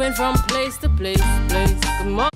moving from place to place. Come on.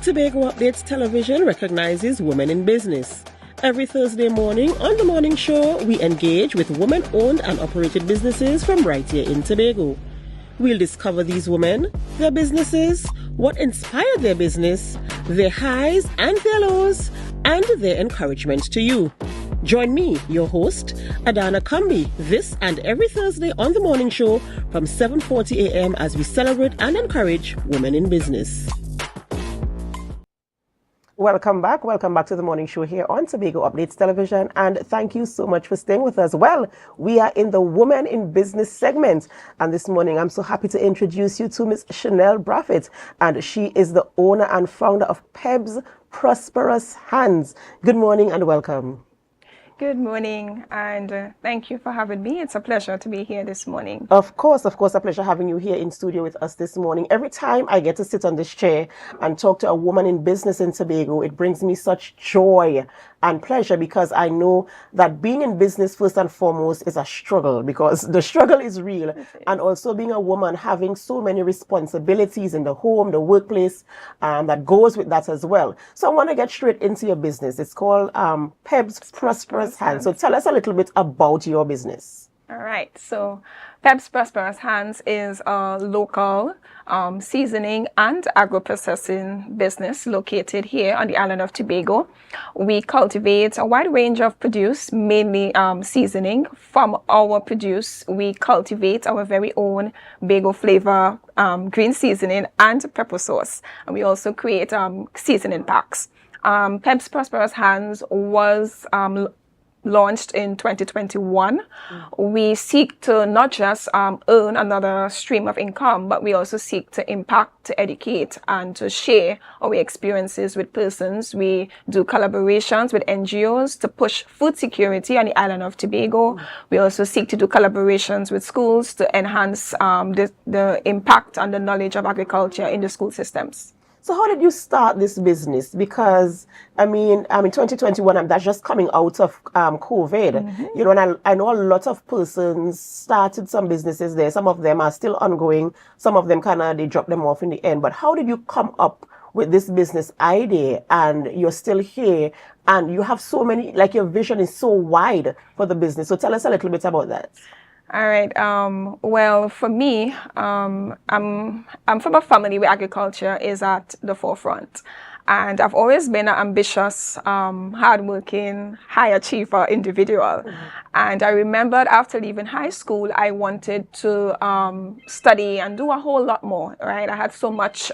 Tobago Updates Television recognizes women in business. Every Thursday morning on The Morning Show, we engage with women-owned and operated businesses from right here in Tobago. We'll discover these women, their businesses, what inspired their business, their highs and their lows, and their encouragement to you. Join me, your host, Adanna Combie, this and every Thursday on The Morning Show from 7:40 a.m. as we celebrate and encourage women in business. Welcome back to The Morning Show here on Tobago Updates Television, and thank you so much for staying with us. Well, we are in the Women in Business segment, and this morning I'm so happy to introduce you to Miss Shenel Braithwaite, and she is the owner and founder of Peb's Prosperous Hands. Good morning and welcome. Good morning, and thank you for having me. It's a pleasure to be here this morning. Of course, a pleasure having you here in studio with us this morning. Every time I get to sit on this chair and talk to a woman in business in Tobago, it brings me such joy and pleasure, because I know that being in business first and foremost is a struggle, because the struggle is real. And also being a woman, having so many responsibilities in the home, the workplace, that goes with that as well. So I want to get straight into your business. It's called Peb's Prosperous Hands. So tell us a little bit about your business. All right. So Peb's Prosperous Hands is a local seasoning and agro-processing business located here on the island of Tobago. We cultivate a wide range of produce, mainly seasoning. From our produce, we cultivate our very own bagel flavor green seasoning and pepper sauce. And we also create seasoning packs. Peb's Prosperous Hands was launched in 2021. We seek to not just earn another stream of income, but we also seek to impact, to educate, and to share our experiences with persons. We do collaborations with NGOs to push food security on the island of Tobago. We also seek to do collaborations with schools to enhance the impact and the knowledge of agriculture in the school systems. So how did you start this business? Because I mean 2021, that's just coming out of COVID. You know, and I know a lot of persons started some businesses there. Some of them are still ongoing. Some of them they drop them off in the end. But how did you come up with this business idea, and you're still here, and you have so many, like your vision is so wide for the business? So tell us a little bit about that. All right. Well, for me, I'm from a family where agriculture is at the forefront. And I've always been an ambitious, hardworking, high achiever individual. And I remembered after leaving high school, I wanted to study and do a whole lot more, right? I had so much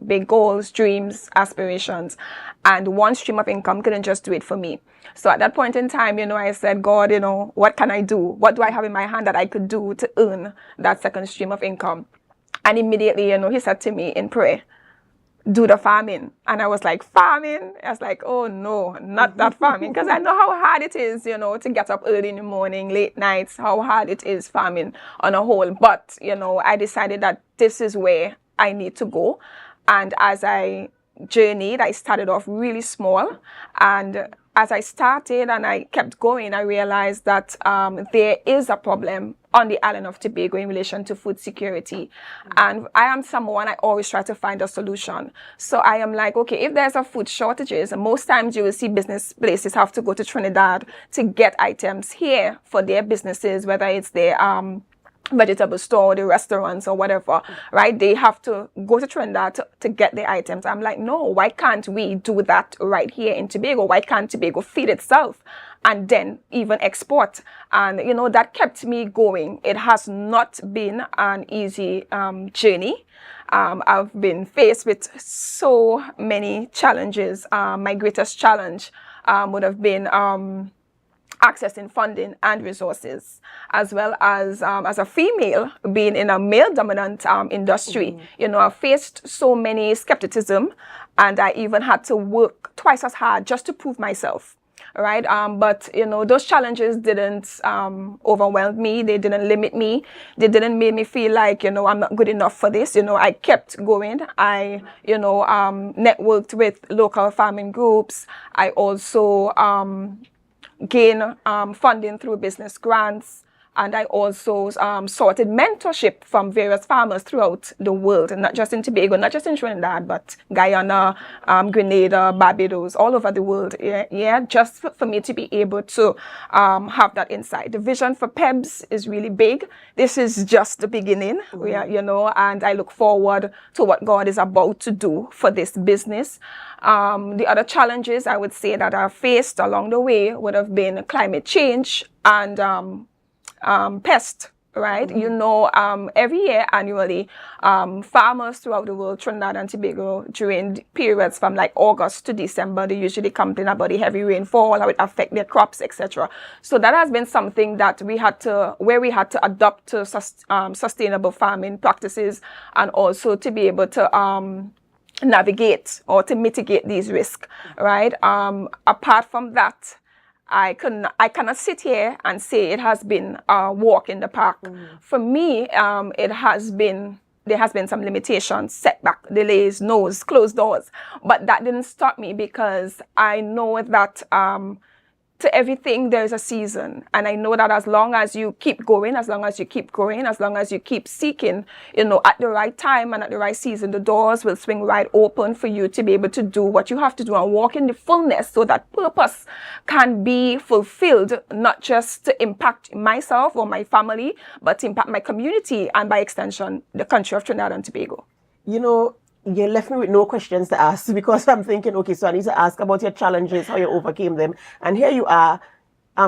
big goals, dreams, aspirations. And one stream of income couldn't just do it for me. So at that point in time, I said, God, what can I do? What do I have in my hand that I could do to earn that second stream of income? And immediately, he said to me in prayer, do the farming. And I was like, farming? I was like, oh no, not that farming. Because I know how hard it is, to get up early in the morning, late nights, how hard it is farming on a whole. But, I decided that this is where I need to go. And as I journeyed, I started off really small. And as I started and I kept going, I realized that there is a problem on the island of Tobago in relation to food security. And I am someone, I always try to find a solution. So I am like, okay, if there's a food shortages, most times you will see business places have to go to Trinidad to get items here for their businesses, whether it's their vegetable store, the restaurants or whatever, right? They have to go to Trinidad to get the items. I'm like, no, why can't we do that right here in Tobago? Why can't Tobago feed itself and then even export? And, that kept me going. It has not been an easy journey. I've been faced with so many challenges. My greatest challenge would have been accessing funding and resources, as well as a female being in a male-dominant industry. I faced so many skepticism, and I even had to work twice as hard just to prove myself. Right. But, those challenges didn't overwhelm me. They didn't limit me. They didn't make me feel like, I'm not good enough for this. I kept going. I, networked with local farming groups. I also gain funding through business grants. And I also sorted mentorship from various farmers throughout the world, and not just in Tobago, not just in Trinidad, but Guyana, Grenada, Barbados, all over the world. Yeah, just for me to be able to have that insight. The vision for PEBS is really big. This is just the beginning, you know, and I look forward to what God is about to do for this business. The other challenges I would say that are faced along the way would have been climate change and pest, right? You know, every year annually, farmers throughout the world, Trinidad and Tobago, during periods from like August to December, they usually complain about the heavy rainfall, how it affect their crops, etc. So that has been something that we had to adopt to sustainable farming practices, and also to be able to navigate or to mitigate these risks, right? Apart from that, I cannot sit here and say it has been a walk in the park. For me, there has been some limitations, setback, delays, no's, closed doors, but that didn't stop me, because I know that to everything there is a season, and I know that as long as you keep going, as long as you keep growing, as long as you keep seeking, you know, at the right time and at the right season, the doors will swing right open for you to be able to do what you have to do and walk in the fullness, so that purpose can be fulfilled, not just to impact myself or my family, but to impact my community and by extension the country of Trinidad and Tobago. You know, you left me with no questions to ask, because I'm thinking, okay, so I need to ask about your challenges, how you overcame them. And here you are,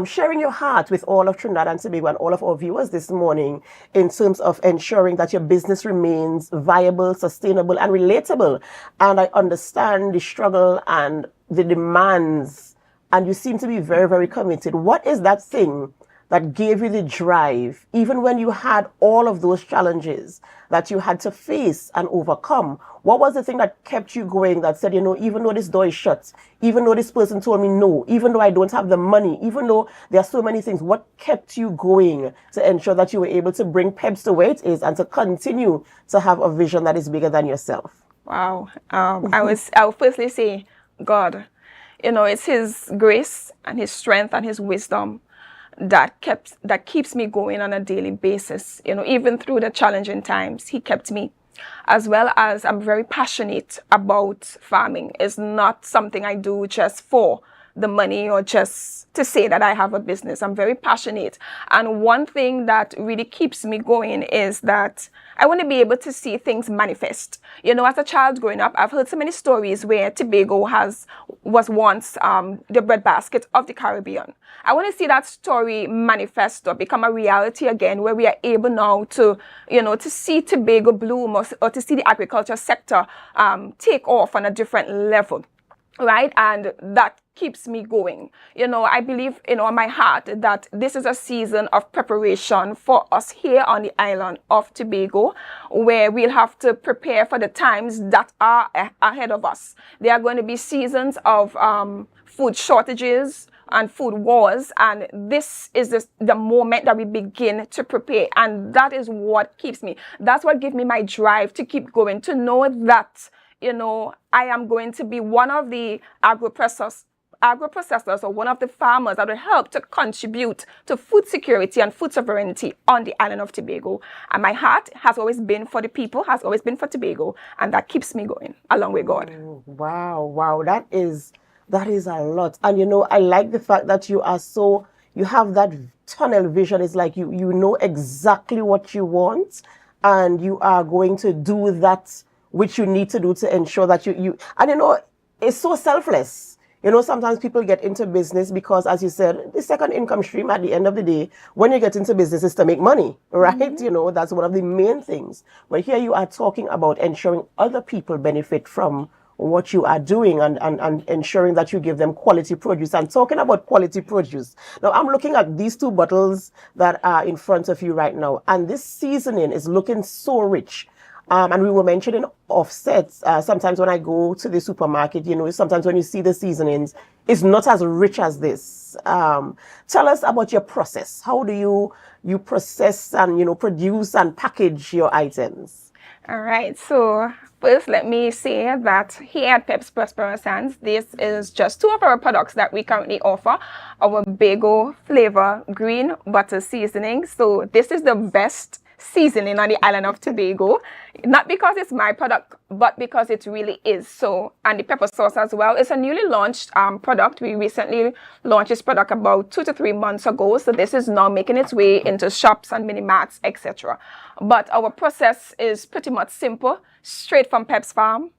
sharing your heart with all of Trinidad and Tobago and all of our viewers this morning in terms of ensuring that your business remains viable, sustainable, and relatable. And I understand the struggle and the demands, and you seem to be very, very committed. What is that thing that gave you the drive, even when you had all of those challenges that you had to face and overcome? What was the thing that kept you going, that said, you know, even though this door is shut, even though this person told me no, even though I don't have the money, even though there are so many things, what kept you going to ensure that you were able to bring PEBS to where it is and to continue to have a vision that is bigger than yourself? Wow. I will firstly say God. You know, it's His grace and His strength and His wisdom that keeps me going on a daily basis. You know, even through the challenging times, He kept me. As well as I'm very passionate about farming. It's not something I do just for the money or just to say that I have a business. I'm very passionate. And one thing that really keeps me going is that I want to be able to see things manifest. You know, as a child growing up, I've heard so many stories where Tobago was once the breadbasket of the Caribbean. I want to see that story manifest or become a reality again, where we are able now to, you know, to see Tobago bloom, or to see the agriculture sector take off on a different level, right? And that keeps me going. You know, I believe, you know, in my heart that this is a season of preparation for us here on the island of Tobago, where we'll have to prepare for the times that are ahead of us. There are going to be seasons of food shortages and food wars, and this is the moment that we begin to prepare, and that is what keeps me. That's what gives me my drive to keep going, to know that, you know, I am going to be one of the agro-processors or one of the farmers that will help to contribute to food security and food sovereignty on the island of Tobago. And my heart has always been for the people, has always been for Tobago, and that keeps me going along with God. Wow, that is a lot. And you know, I like the fact that you have that tunnel vision. It's like you know exactly what you want, and you are going to do that which you need to do to ensure that you and you know, it's so selfless. You know, sometimes people get into business because, as you said, the second income stream at the end of the day, when you get into business, is to make money, right? Mm-hmm. You know, that's one of the main things. But here you are talking about ensuring other people benefit from what you are doing, and ensuring that you give them quality produce. And talking about quality produce, now I'm looking at these two bottles that are in front of you right now, and this seasoning is looking so rich. And we were mentioning offsets. Sometimes when I go to the supermarket, you know, sometimes when you see the seasonings, it's not as rich as this. Tell us about your process. How do you process and, you know, produce and package your items? All right, so first let me say that here at Peps Prosperous Hands, this is just two of our products that we currently offer. Our Tobago flavor green butter seasoning. So this is the best seasoning on the island of Tobago. Not because it's my product, but because it really is. So, and the pepper sauce as well. It's a newly launched product. We recently launched this product about 2 to 3 months ago. So this is now making its way into shops and mini marts, etc. But our process is pretty much simple, straight from Pep's farm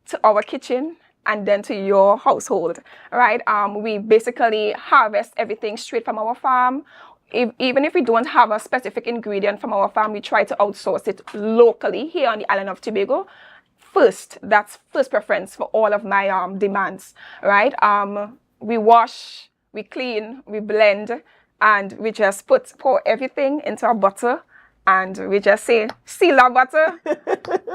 to our kitchen and then to your household, right? We basically harvest everything straight from our farm. Even if we don't have a specific ingredient from our farm, we try to outsource it locally here on the island of Tobago. First, that's first preference for all of my demands, right? We wash, we clean, we blend, and we just pour everything into our butter, and we just say, seal our butter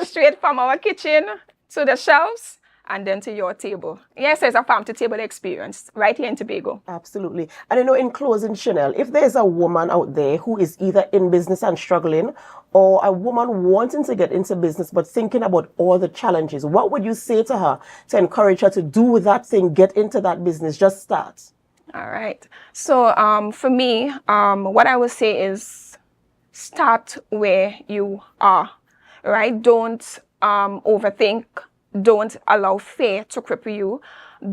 straight from our kitchen to the shelves and then to your table. Yes, it's a farm-to-table experience right here in Tobago. Absolutely. And in closing, Shenel, if there's a woman out there who is either in business and struggling, or a woman wanting to get into business but thinking about all the challenges, what would you say to her to encourage her to do that thing, get into that business, just start? All right. So for me, what I would say is start where you are, right? Don't overthink. Don't allow fear to cripple you.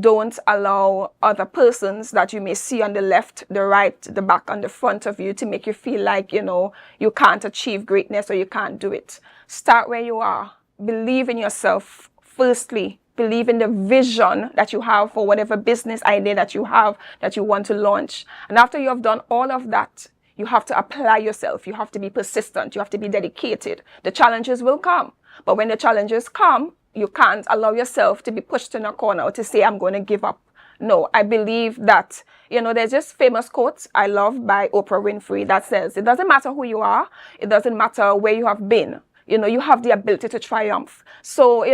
Don't allow other persons that you may see on the left, the right, the back, and the front of you to make you feel like, you can't achieve greatness or you can't do it. Start where you are. Believe in yourself, firstly. Believe in the vision that you have for whatever business idea that you have that you want to launch. And after you have done all of that, you have to apply yourself. You have to be persistent. You have to be dedicated. The challenges will come. But when the challenges come, you can't allow yourself to be pushed in a corner or to say, I'm going to give up. No, I believe that, there's this famous quote I love by Oprah Winfrey that says, it doesn't matter who you are. It doesn't matter where you have been. You have the ability to triumph. So,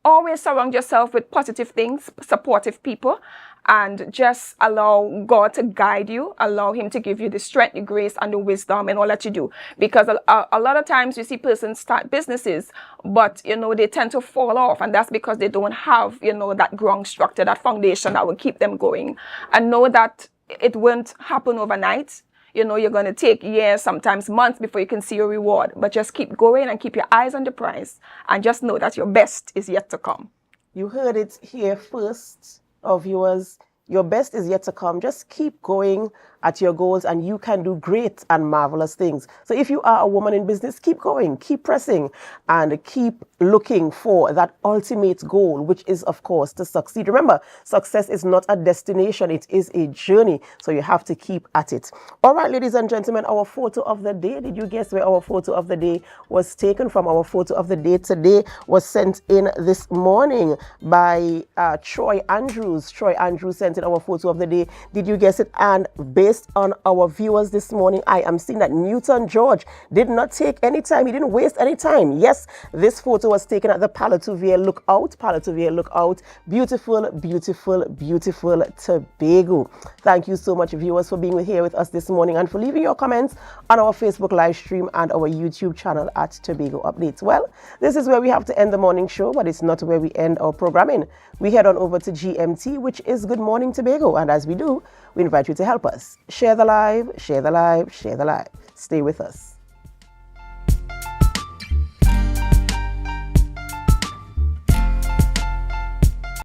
always surround yourself with positive things, supportive people, and just allow God to guide you, allow Him to give you the strength, the grace, and the wisdom in all that you do. Because a lot of times you see persons start businesses, but, they tend to fall off. And that's because they don't have, that ground structure, that foundation that will keep them going. And know that it won't happen overnight. You're going to take years, sometimes months before you can see your reward. But just keep going and keep your eyes on the prize. And just know that your best is yet to come. You heard it here first, our viewers. Your best is yet to come. Just keep going at your goals and you can do great and marvelous things. So if you are a woman in business, keep going, keep pressing, and keep looking for that ultimate goal, which is, of course, to succeed. Remember, success is not a destination. It is a journey. So you have to keep at it. All right, ladies and gentlemen, our photo of the day. Did you guess where our photo of the day was taken from? Our photo of the day today was sent in this morning by Troy Andrews. Troy Andrews sent in our photo of the day. Did you guess it? And based on our viewers this morning, I am seeing that Newton George did not take any time. He didn't waste any time. Yes, this photo was taken at the Palatuvia Lookout. Palatuvia Lookout. Beautiful, beautiful, beautiful Tobago. Thank you so much, viewers, for being here with us this morning and for leaving your comments on our Facebook live stream and our YouTube channel at Tobago Updates. Well, this is where we have to end the morning show, but it's not where we end our programming. We head on over to GMT, which is Good Morning Tobago. And as we do, we invite you to help us. Share the live, share the live, share the live. Stay with us.